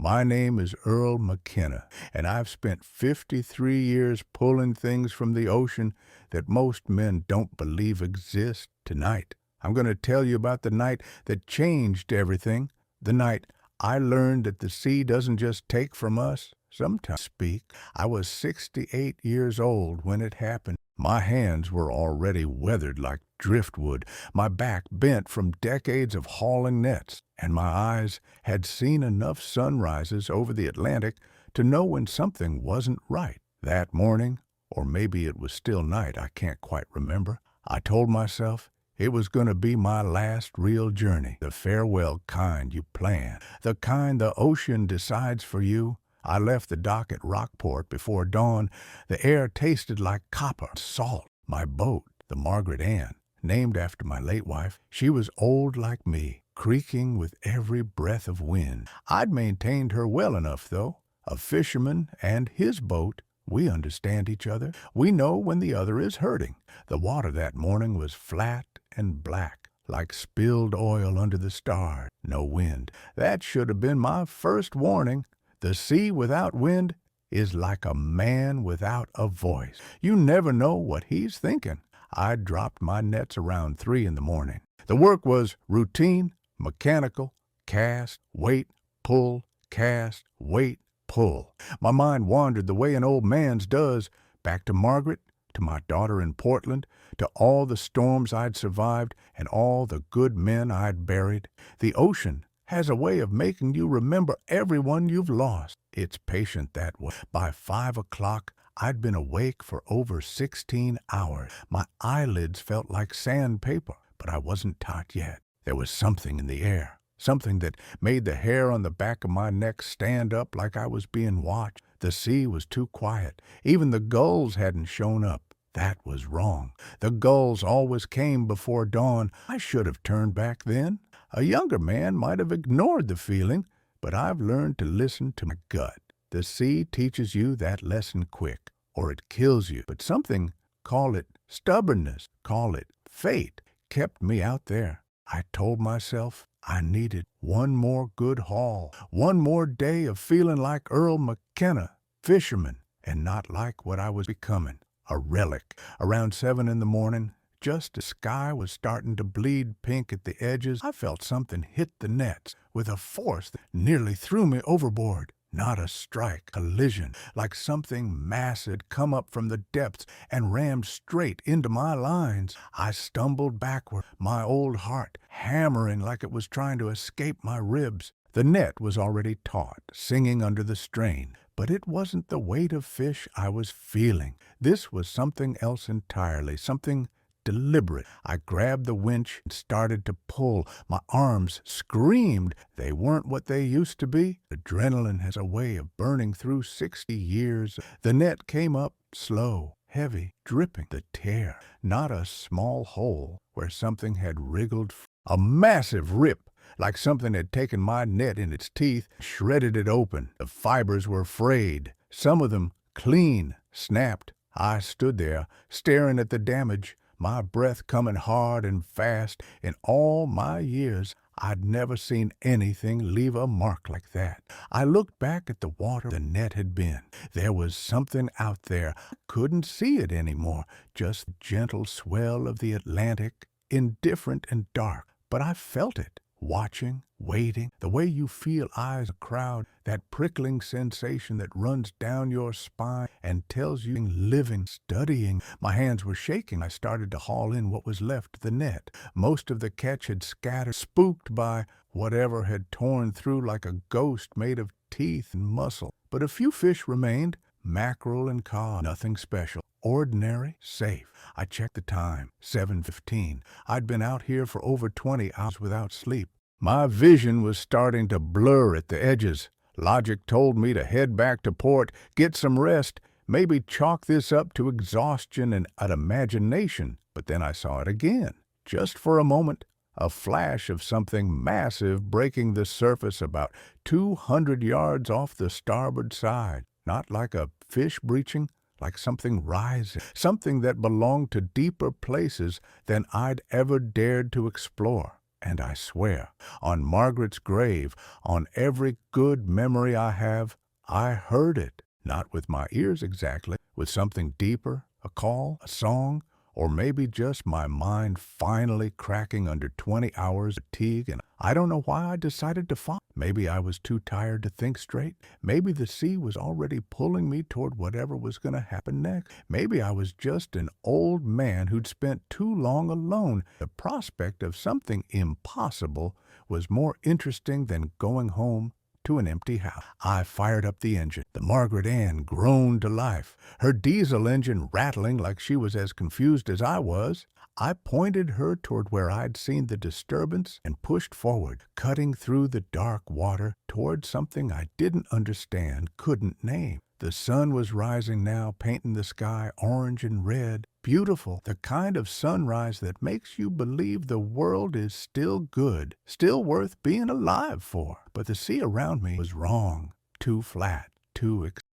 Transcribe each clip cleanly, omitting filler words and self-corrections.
My name is Earl McKenna, and I've spent 53 years pulling things from the ocean that most men don't believe exist. Tonight, I'm going to tell you about the night that changed everything, the night I learned that the sea doesn't just take from us, sometimes speak. I was 68 years old when it happened. My hands were already weathered like driftwood, my back bent from decades of hauling nets, and my eyes had seen enough sunrises over the Atlantic to know when something wasn't right. That morning, or maybe it was still night, I can't quite remember, I told myself it was going to be my last real journey, the farewell kind you plan, the kind the ocean decides for you. I left the dock at Rockport before dawn. The air tasted like copper and salt. My boat, the Margaret Ann, named after my late wife, she was old like me, creaking with every breath of wind. I'd maintained her well enough, though. A fisherman and his boat, we understand each other. We know when the other is hurting. The water that morning was flat and black, like spilled oil under the stars. No wind. That should have been my first warning. The sea without wind is like a man without a voice. You never know what he's thinking. I dropped my nets around 3 in the morning. The work was routine, mechanical, cast, wait, pull, cast, wait, pull. My mind wandered the way an old man's does, back to Margaret, to my daughter in Portland, to all the storms I'd survived and all the good men I'd buried. The ocean has a way of making you remember everyone you've lost. It's patient that way. By 5 o'clock, I'd been awake for over 16 hours. My eyelids felt like sandpaper, but I wasn't tired yet. There was something in the air, something that made the hair on the back of my neck stand up like I was being watched. The sea was too quiet. Even the gulls hadn't shown up. That was wrong. The gulls always came before dawn. I should have turned back then. A younger man might have ignored the feeling, but I've learned to listen to my gut. The sea teaches you that lesson quick, or it kills you. But something, call it stubbornness, call it fate, kept me out there. I told myself I needed one more good haul, one more day of feeling like Earl McKenna, fisherman, and not like what I was becoming, a relic. Around 7 in the morning, just as the sky was starting to bleed pink at the edges, I felt something hit the nets with a force that nearly threw me overboard. Not a strike, collision, like something massive had come up from the depths and rammed straight into my lines. I stumbled backward, my old heart hammering like it was trying to escape my ribs. The net was already taut, singing under the strain. But it wasn't the weight of fish I was feeling. This was something else entirely, something deliberate. I grabbed the winch and started to pull. My arms screamed. They weren't what they used to be. Adrenaline has a way of burning through 60 years. The net came up slow, heavy, dripping. The tear, not a small hole where something had wriggled. A massive rip, like something had taken my net in its teeth, shredded it open. The fibers were frayed, some of them clean, snapped. I stood there, staring at the damage, my breath coming hard and fast. In all my years, I'd never seen anything leave a mark like that. I looked back at the water the net had been. There was something out there. I couldn't see it anymore, just the gentle swell of the Atlantic, indifferent and dark. But I felt it, watching, waiting, the way you feel eyes a crowd, that prickling sensation that runs down your spine and tells you living, studying. My hands were shaking. I started to haul in what was left of the net. Most of the catch had scattered, spooked by whatever had torn through like a ghost made of teeth and muscle. But a few fish remained, mackerel and cod, nothing special. Ordinary, safe. I checked the time, 7:15. I'd been out here for over 20 hours without sleep. My vision was starting to blur at the edges. Logic told me to head back to port, get some rest, maybe chalk this up to exhaustion and imagination. But then I saw it again, just for a moment, a flash of something massive breaking the surface about 200 yards off the starboard side. Not like a fish breaching, like something rising, something that belonged to deeper places than I'd ever dared to explore. And I swear, on Margaret's grave, on every good memory I have, I heard it. Not with my ears exactly, with something deeper, a call, a song, or maybe just my mind finally cracking under 20 hours of fatigue, and I don't know why I decided to follow. Maybe I was too tired to think straight. Maybe the sea was already pulling me toward whatever was going to happen next. Maybe I was just an old man who'd spent too long alone. The prospect of something impossible was more interesting than going home to an empty house. I fired up the engine. The Margaret Ann groaned to life, her diesel engine rattling like she was as confused as I was. I pointed her toward where I'd seen the disturbance and pushed forward, cutting through the dark water toward something I didn't understand, couldn't name. The sun was rising now, painting the sky orange and red. Beautiful, the kind of sunrise that makes you believe the world is still good, still worth being alive for. But the sea around me was wrong, too flat,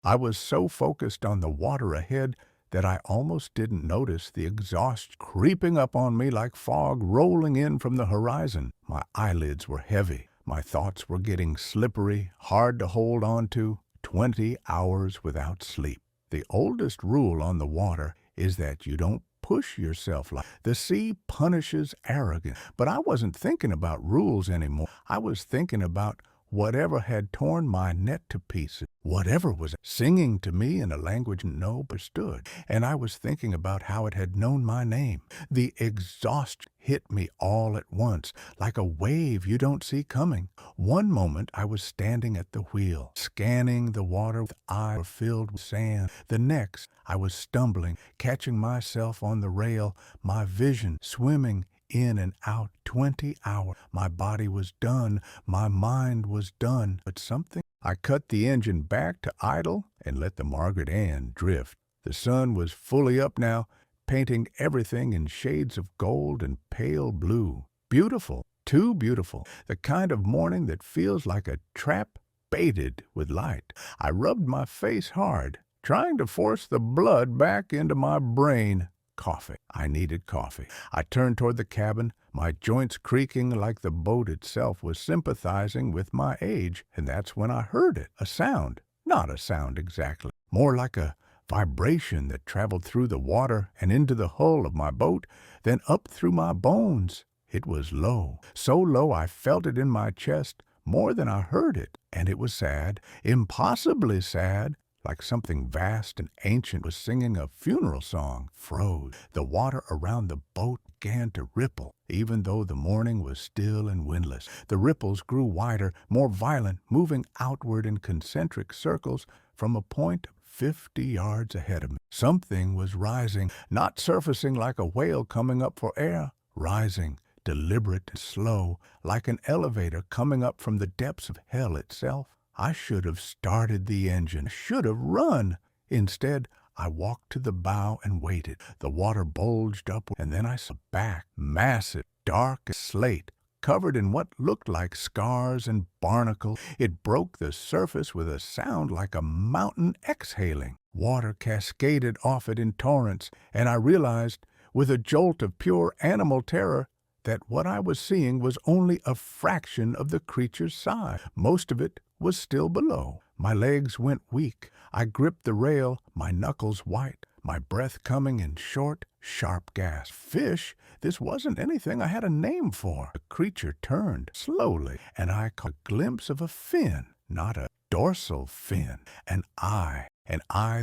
I was so focused on the water ahead that I almost didn't notice the exhaustion creeping up on me like fog rolling in from the horizon. My eyelids were heavy. My thoughts were getting slippery, hard to hold on to. 20 hours without sleep. The oldest rule on the water is that you don't push yourself like the sea punishes arrogance. But I wasn't thinking about rules anymore. I was thinking about whatever had torn my net to pieces. Whatever was singing to me in a language no understood. And I was thinking about how it had known my name. The exhaustion hit me all at once, like a wave you don't see coming. One moment I was standing at the wheel, scanning the water with eyes filled with sand. The next, I was stumbling, catching myself on the rail, my vision swimming in and out. 20 hours. My body was done. My mind was done. But something. I cut the engine back to idle and let the Margaret Ann drift. The sun was fully up now, painting everything in shades of gold and pale blue. Beautiful. Too beautiful. The kind of morning that feels like a trap baited with light. I rubbed my face hard, trying to force the blood back into my brain. Coffee. I needed coffee. I turned toward the cabin, my joints creaking like the boat itself was sympathizing with my age, and that's when I heard it. A sound. Not a sound exactly. More like a vibration that traveled through the water and into the hull of my boat, then up through my bones. It was low. So low I felt it in my chest more than I heard it. And it was sad. Impossibly sad. Like something vast and ancient was singing a funeral song. Froze. The water around the boat began to ripple, even though the morning was still and windless. The ripples grew wider, more violent, moving outward in concentric circles from a point 50 yards ahead of me. Something was rising, not surfacing like a whale coming up for air. Rising, deliberate and slow, like an elevator coming up from the depths of hell itself. I should have started the engine, should have run. Instead, I walked to the bow and waited. The water bulged up, and then I saw back, massive, dark as slate, covered in what looked like scars and barnacles. It broke the surface with a sound like a mountain exhaling. Water cascaded off it in torrents, and I realized, with a jolt of pure animal terror, that what I was seeing was only a fraction of the creature's size. Most of it was still below. My legs went weak. I gripped the rail, my knuckles white, my breath coming in short, sharp gasps. Fish? This wasn't anything I had a name for. The creature turned slowly, and I caught a glimpse of a fin, not a dorsal fin, an eye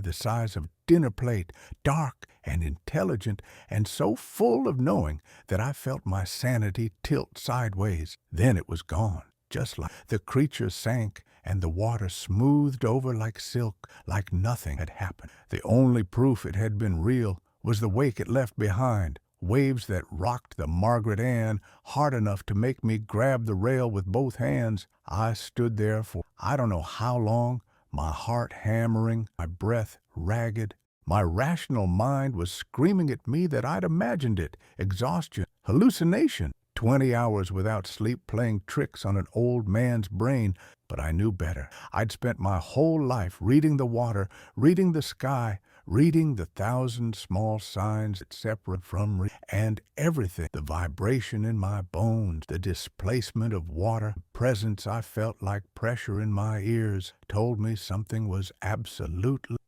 the size of a dinner plate, dark and intelligent, and so full of knowing that I felt my sanity tilt sideways. Then it was gone, just like the creature sank, and the water smoothed over like silk, like nothing had happened. The only proof it had been real was the wake it left behind, waves that rocked the Margaret Ann hard enough to make me grab the rail with both hands. I stood there for I don't know how long, my heart hammering, my breath ragged. My rational mind was screaming at me that I'd imagined it, exhaustion, hallucination. 20 hours without sleep playing tricks on an old man's brain, but I knew better. I'd spent my whole life reading the water, reading the sky, reading the thousand small signs that separate from and everything, the vibration in my bones, the displacement of water, presence I felt like pressure in my ears, told me something was absolutely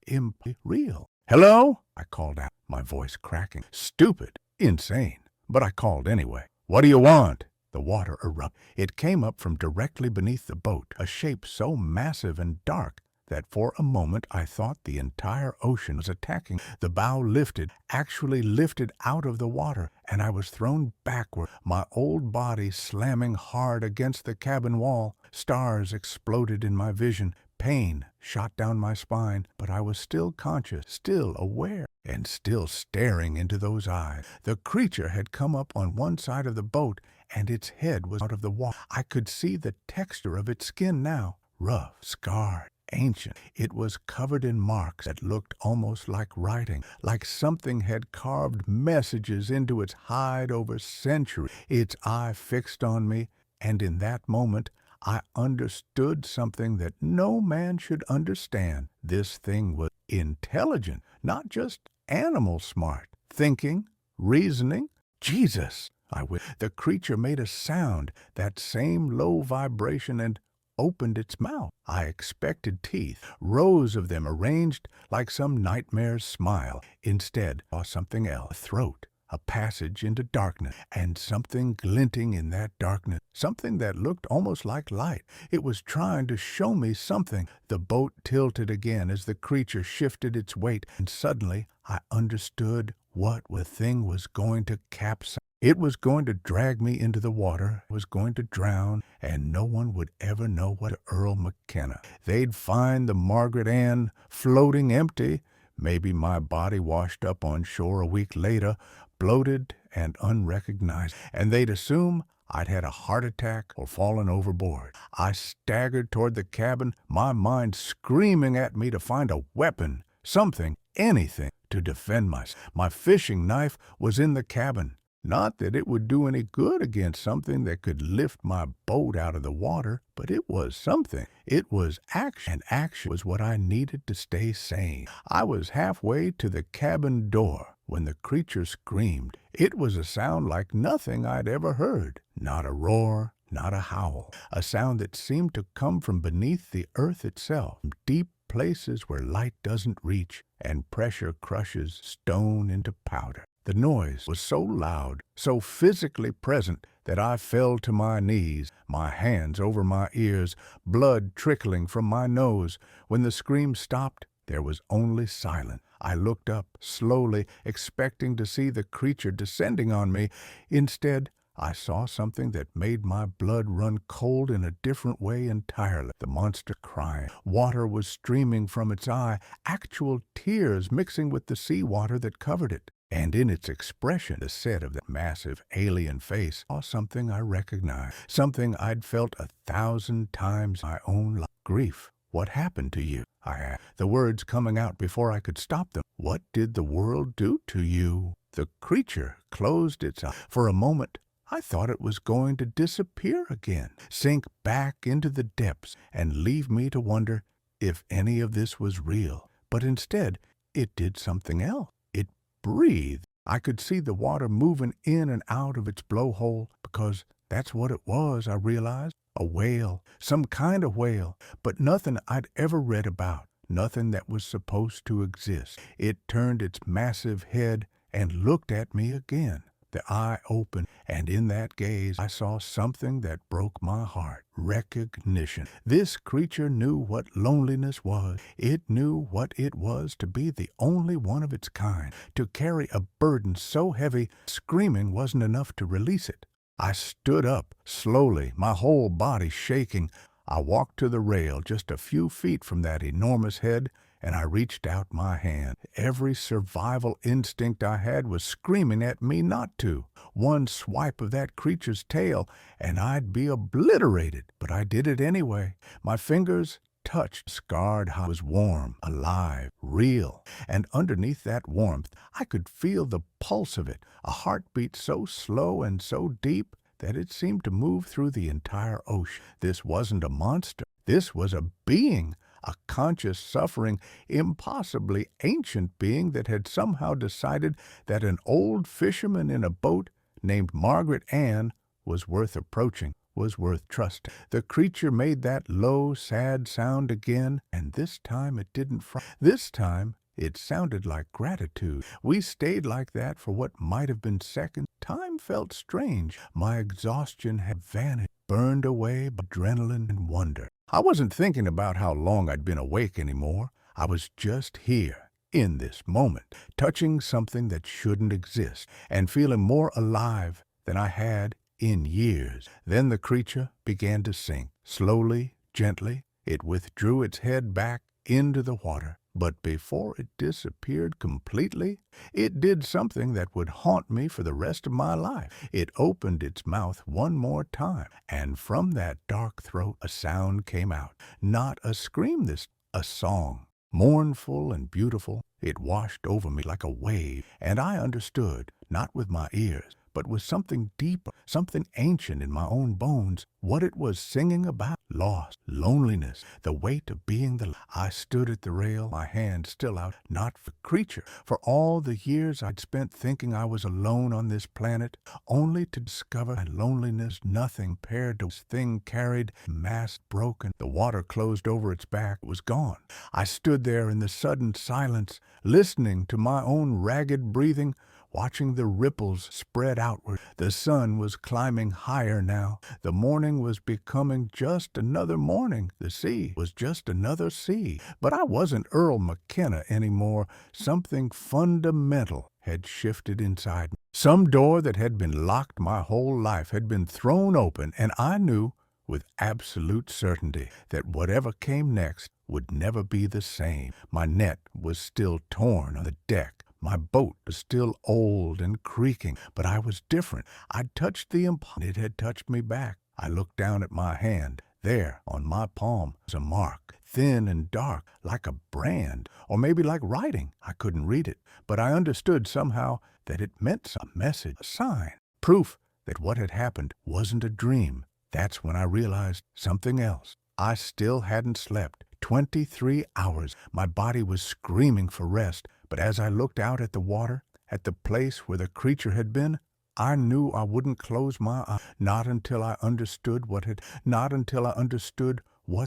real. "Hello?" I called out, my voice cracking. Stupid, insane, but I called anyway. "What do you want?" The water erupted. It came up from directly beneath the boat, a shape so massive and dark that for a moment I thought the entire ocean was attacking. The bow lifted, actually lifted out of the water, and I was thrown backward, my old body slamming hard against the cabin wall. Stars exploded in my vision. Pain shot down my spine, but I was still conscious, still aware, and still staring into those eyes. The creature had come up on one side of the boat, and its head was out of the water. I could see the texture of its skin now, rough, scarred, ancient. It was covered in marks that looked almost like writing, like something had carved messages into its hide over centuries. Its eye fixed on me, and in that moment I understood something that no man should understand. This thing was intelligent, not just animal smart, thinking, reasoning. Jesus! The creature made a sound, that same low vibration, and opened its mouth. I expected teeth, rows of them arranged like some nightmare's smile. Instead, I saw something else, a throat, a passage into darkness, and something glinting in that darkness, something that looked almost like light. It was trying to show me something. The boat tilted again as the creature shifted its weight, and suddenly I understood what the thing was going to capsize. It was going to drag me into the water, was going to drown, and no one would ever know what Earl McKenna. They'd find the Margaret Ann floating empty, maybe my body washed up on shore a week later, bloated and unrecognized, and they'd assume I'd had a heart attack or fallen overboard. I staggered toward the cabin, my mind screaming at me to find a weapon, something, anything, to defend myself. My fishing knife was in the cabin. Not that it would do any good against something that could lift my boat out of the water, but it was something. It was action, and action was what I needed to stay sane. I was halfway to the cabin door when the creature screamed. It was a sound like nothing I'd ever heard. Not a roar, not a howl. A sound that seemed to come from beneath the earth itself, from deep places where light doesn't reach and pressure crushes stone into powder. The noise was so loud, so physically present, that I fell to my knees, my hands over my ears, blood trickling from my nose. When the scream stopped, there was only silence. I looked up, slowly, expecting to see the creature descending on me. Instead, I saw something that made my blood run cold in a different way entirely. The monster crying. Water was streaming from its eye, actual tears mixing with the seawater that covered it. And in its expression, the set of that massive alien face, I saw something I recognized, something I'd felt 1,000 times my own life. Grief. What happened to you? I asked, the words coming out before I could stop them. What did the world do to you? The creature closed its eyes. For a moment, I thought it was going to disappear again, sink back into the depths, and leave me to wonder if any of this was real. But instead, it did something else. It breathed. I could see the water moving in and out of its blowhole, because that's what it was, I realized. A whale, some kind of whale, but nothing I'd ever read about, nothing that was supposed to exist. It turned its massive head and looked at me again. The eye opened, and in that gaze I saw something that broke my heart. Recognition. This creature knew what loneliness was. It knew what it was to be the only one of its kind, to carry a burden so heavy screaming wasn't enough to release it. I stood up, slowly, my whole body shaking. I walked to the rail just a few feet from that enormous head, and I reached out my hand. Every survival instinct I had was screaming at me not to. One swipe of that creature's tail, and I'd be obliterated. But I did it anyway. My fingers touched, scarred. I was warm, alive, real. And underneath that warmth, I could feel the pulse of it, a heartbeat so slow and so deep that it seemed to move through the entire ocean. This wasn't a monster. This was a being, a conscious, suffering, impossibly ancient being that had somehow decided that an old fisherman in a boat named Margaret Ann was worth approaching, was worth trusting. The creature made that low, sad sound again, and this time it didn't frighten. This time it sounded like gratitude. We stayed like that for what might have been seconds. Time felt strange. My exhaustion had vanished, burned away by adrenaline and wonder. I wasn't thinking about how long I'd been awake anymore. I was just here, in this moment, touching something that shouldn't exist, and feeling more alive than I had in years. Then the creature began to sink. Slowly, gently, it withdrew its head back into the water. But before it disappeared completely, it did something that would haunt me for the rest of my life. It opened its mouth one more time, and from that dark throat a sound came out. Not a scream a song. Mournful and beautiful, it washed over me like a wave, and I understood, not with my ears, but with something deeper, something ancient in my own bones, what it was singing about. Lost, loneliness, the weight of being I stood at the rail, my hand still out, not for creature. For all the years I'd spent thinking I was alone on this planet, only to discover my loneliness nothing paired to this thing carried, mast broken. The water closed over its back, it was gone. I stood there in the sudden silence, listening to my own ragged breathing, watching the ripples spread outward. The sun was climbing higher now. The morning was becoming just another morning. The sea was just another sea. But I wasn't Earl McKenna anymore. Something fundamental had shifted inside me. Some door that had been locked my whole life had been thrown open, and I knew with absolute certainty that whatever came next would never be the same. My net was still torn on the deck. My boat was still old and creaking, but I was different. I'd touched the impossible. It had touched me back. I looked down at my hand. There, on my palm, was a mark, thin and dark, like a brand, or maybe like writing. I couldn't read it, but I understood somehow that it meant some message, a sign, proof that what had happened wasn't a dream. That's when I realized something else. I still hadn't slept. 23 hours. My body was screaming for rest. But as I looked out at the water, at the place where the creature had been, I knew I wouldn't close my eyes. Not until I understood what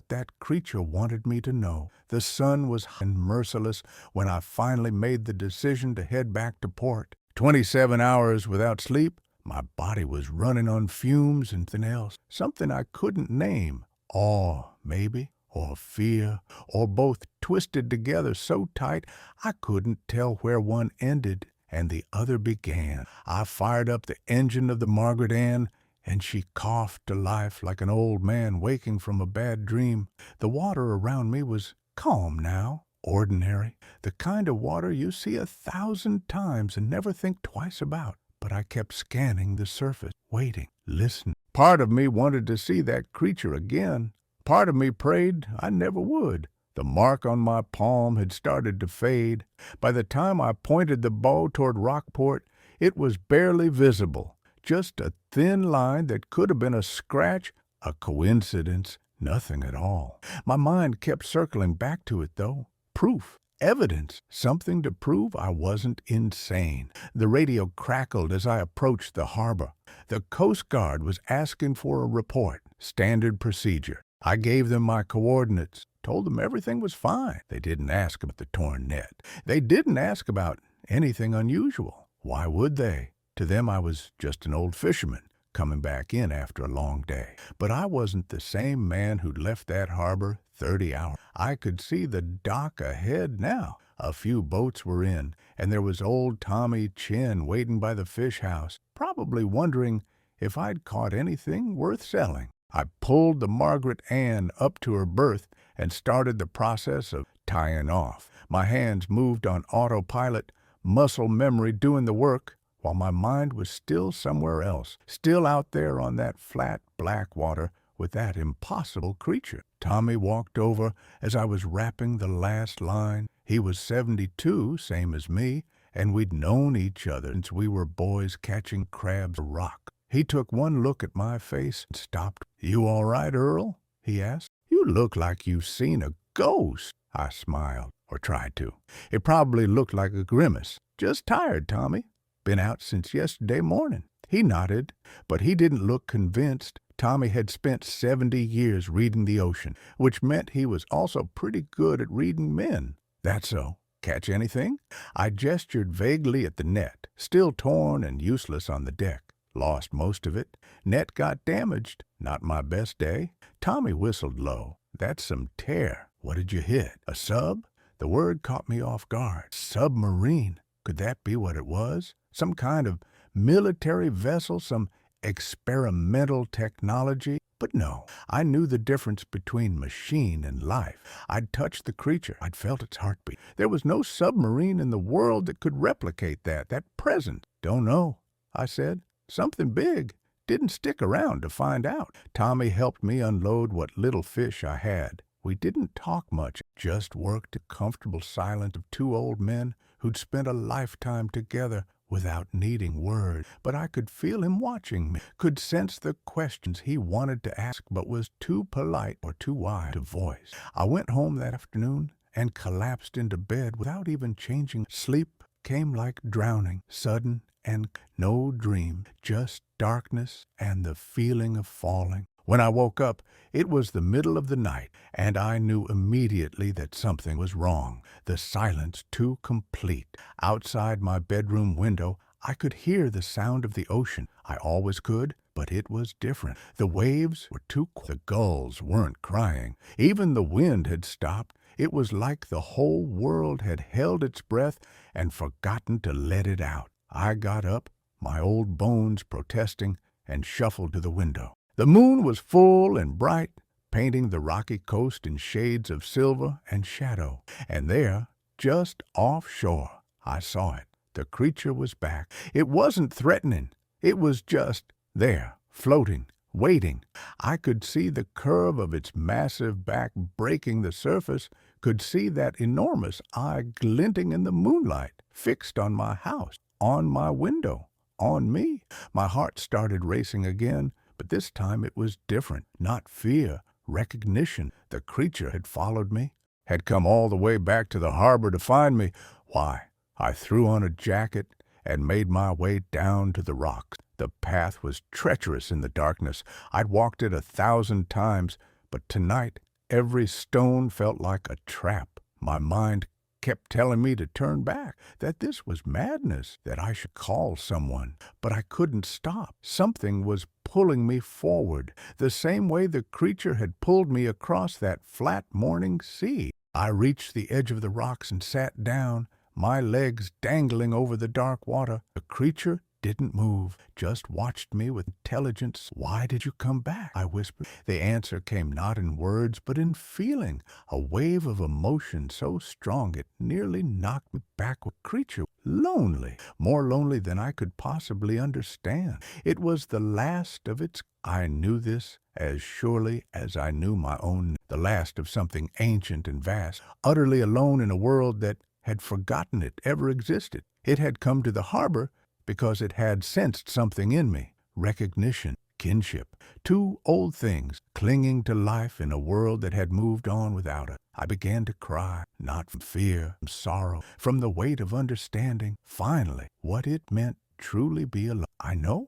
that creature wanted me to know. The sun was hot and merciless when I finally made the decision to head back to port. 27 hours without sleep, my body was running on fumes and something else, something I couldn't name. Awe, maybe, or fear, or both twisted together so tight I couldn't tell where one ended and the other began. I fired up the engine of the Margaret Ann, and she coughed to life like an old man waking from a bad dream. The water around me was calm now, ordinary, the kind of water you see 1,000 times and never think twice about. But I kept scanning the surface, waiting, listening. Part of me wanted to see that creature again. Part of me prayed I never would. The mark on my palm had started to fade. By the time I pointed the bow toward Rockport, it was barely visible. Just a thin line that could have been a scratch, a coincidence, nothing at all. My mind kept circling back to it, though. Proof, evidence, something to prove I wasn't insane. The radio crackled as I approached the harbor. The Coast Guard was asking for a report, standard procedure. I gave them my coordinates, told them everything was fine. They didn't ask about the torn net. They didn't ask about anything unusual. Why would they? To them, I was just an old fisherman coming back in after a long day. But I wasn't the same man who'd left that harbor 30 hours. I could see the dock ahead now. A few boats were in, and there was old Tommy Chin waiting by the fish house, probably wondering if I'd caught anything worth selling. I pulled the Margaret Ann up to her berth and started the process of tying off. My hands moved on autopilot, muscle memory doing the work, while my mind was still somewhere else, still out there on that flat black water with that impossible creature. Tommy walked over as I was wrapping the last line. He was 72, same as me, and we'd known each other since we were boys catching crabs a rock. He took one look at my face and stopped. "You all right, Earl?" he asked. "You look like you've seen a ghost." I smiled, or tried to. It probably looked like a grimace. "Just tired, Tommy. Been out since yesterday morning." He nodded, but he didn't look convinced. Tommy had spent 70 years reading the ocean, which meant he was also pretty good at reading men. "That's so. Catch anything?" I gestured vaguely at the net, still torn and useless on the deck. "Lost most of it. Net got damaged. Not my best day." Tommy whistled low. "That's some tear. What did you hit? A sub?" The word caught me off guard. Submarine. Could that be what it was? Some kind of military vessel, some experimental technology? But no, I knew the difference between machine and life. I'd touched the creature. I'd felt its heartbeat. There was no submarine in the world that could replicate that presence. "Don't know," I said. "Something big." Didn't stick around to find out. Tommy helped me unload what little fish I had. We didn't talk much, just worked the comfortable silence of two old men who'd spent a lifetime together without needing words. But I could feel him watching me, could sense the questions he wanted to ask but was too polite or too wise to voice. I went home that afternoon and collapsed into bed without even changing. Sleep came like drowning, sudden, and no dream, just darkness and the feeling of falling. When I woke up, it was the middle of the night, and I knew immediately that something was wrong. The silence too complete. Outside my bedroom window, I could hear the sound of the ocean. I always could, but it was different. The waves were too quiet. The gulls weren't crying. Even the wind had stopped. It was like the whole world had held its breath and forgotten to let it out. I got up, my old bones protesting, and shuffled to the window. The moon was full and bright, painting the rocky coast in shades of silver and shadow. And there, just offshore, I saw it. The creature was back. It wasn't threatening. It was just there, floating, waiting. I could see the curve of its massive back breaking the surface, could see that enormous eye glinting in the moonlight, fixed on my house, on my window, on me. My heart started racing again, but this time it was different. Not fear, recognition. The creature had followed me, had come all the way back to the harbor to find me. Why, I threw on a jacket and made my way down to the rocks. The path was treacherous in the darkness. I'd walked it 1,000 times, but tonight every stone felt like a trap. My mind kept telling me to turn back, that this was madness, that I should call someone. But I couldn't stop. Something was pulling me forward, the same way the creature had pulled me across that flat morning sea. I reached the edge of the rocks and sat down, my legs dangling over the dark water. The creature didn't move, just watched me with intelligence. "Why did you come back?" I whispered. The answer came not in words, but in feeling, a wave of emotion so strong it nearly knocked me backward. Creature, lonely, more lonely than I could possibly understand. It was the last of its. I knew this as surely as I knew my own, the last of something ancient and vast, utterly alone in a world that had forgotten it ever existed. It had come to the harbor because it had sensed something in me, recognition, kinship, two old things clinging to life in a world that had moved on without it. I began to cry, not from fear, from sorrow, from the weight of understanding, finally, what it meant truly be alive. I know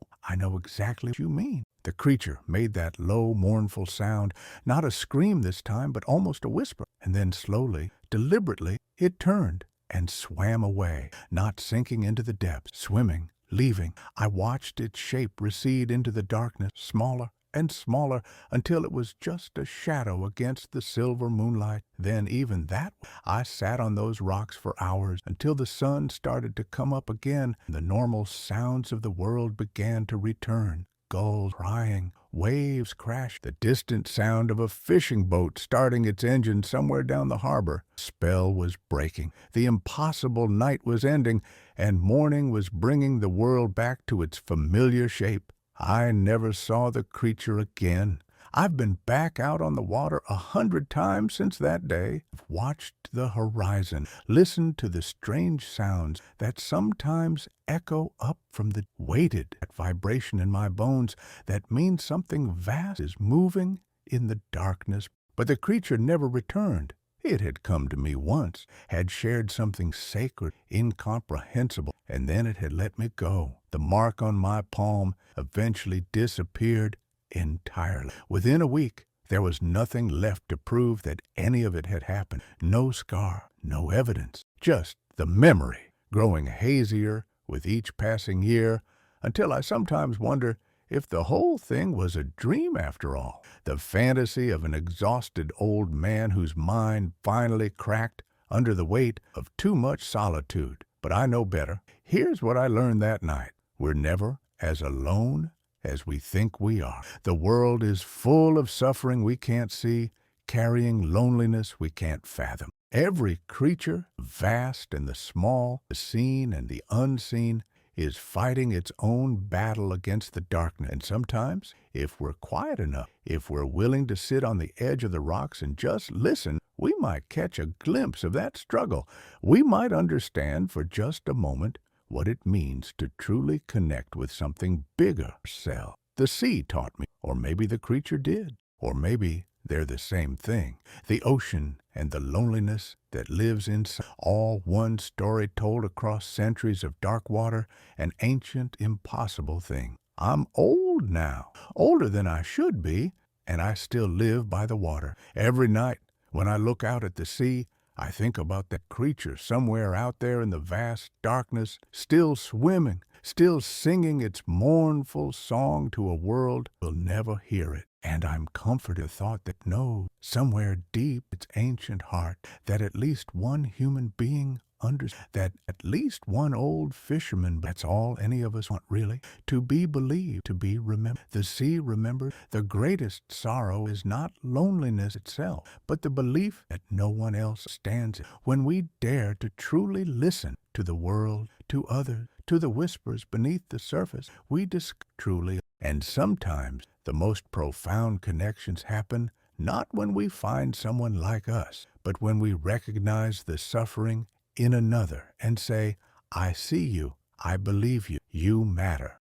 exactly what you mean." The creature made that low, mournful sound, not a scream this time, but almost a whisper. And then slowly, deliberately, it turned and swam away, not sinking into the depths, swimming, leaving. I watched its shape recede into the darkness, smaller and smaller, until it was just a shadow against the silver moonlight. Then even that, I sat on those rocks for hours, until the sun started to come up again, and the normal sounds of the world began to return. Gulls crying, waves crashed, the distant sound of a fishing boat starting its engine somewhere down the harbor. Spell was breaking. The impossible night was ending, and morning was bringing the world back to its familiar shape. I never saw the creature again. I've been back out on the water 100 times since that day. I've watched the horizon, listened to the strange sounds that sometimes echo up from the weighted that vibration in my bones that means something vast is moving in the darkness. But the creature never returned. It had come to me once, had shared something sacred, incomprehensible, and then it had let me go. The mark on my palm eventually disappeared entirely. Within a week, there was nothing left to prove that any of it had happened. No scar, no evidence, just the memory, growing hazier with each passing year, until I sometimes wonder if the whole thing was a dream after all, the fantasy of an exhausted old man whose mind finally cracked under the weight of too much solitude. But I know better. Here's what I learned that night. We're never as alone as we think we are. The world is full of suffering we can't see, carrying loneliness we can't fathom. Every creature, vast and the small, the seen and the unseen, is fighting its own battle against the darkness. And sometimes, if we're quiet enough, if we're willing to sit on the edge of the rocks and just listen, we might catch a glimpse of that struggle. We might understand for just a moment what it means to truly connect with something bigger ourselves. The sea taught me, or maybe the creature did, or maybe they're the same thing. The ocean and the loneliness that lives inside, all one story told across centuries of dark water, an ancient, impossible thing. I'm old now, older than I should be, and I still live by the water. Every night, when I look out at the sea, I think about that creature somewhere out there in the vast darkness, still swimming, still singing its mournful song to a world will never hear it. And I'm comforted at the thought that knows somewhere deep its ancient heart that at least one human being understands, that at least one old fisherman, that's all any of us want really, to be believed, to be remembered. The sea remembered. The greatest sorrow is not loneliness itself, but the belief that no one else stands it. When we dare to truly listen to the world, to others, to the whispers beneath the surface, we discover truly. And sometimes the most profound connections happen not when we find someone like us, but when we recognize the suffering in another and say, I see you, I believe you, you matter.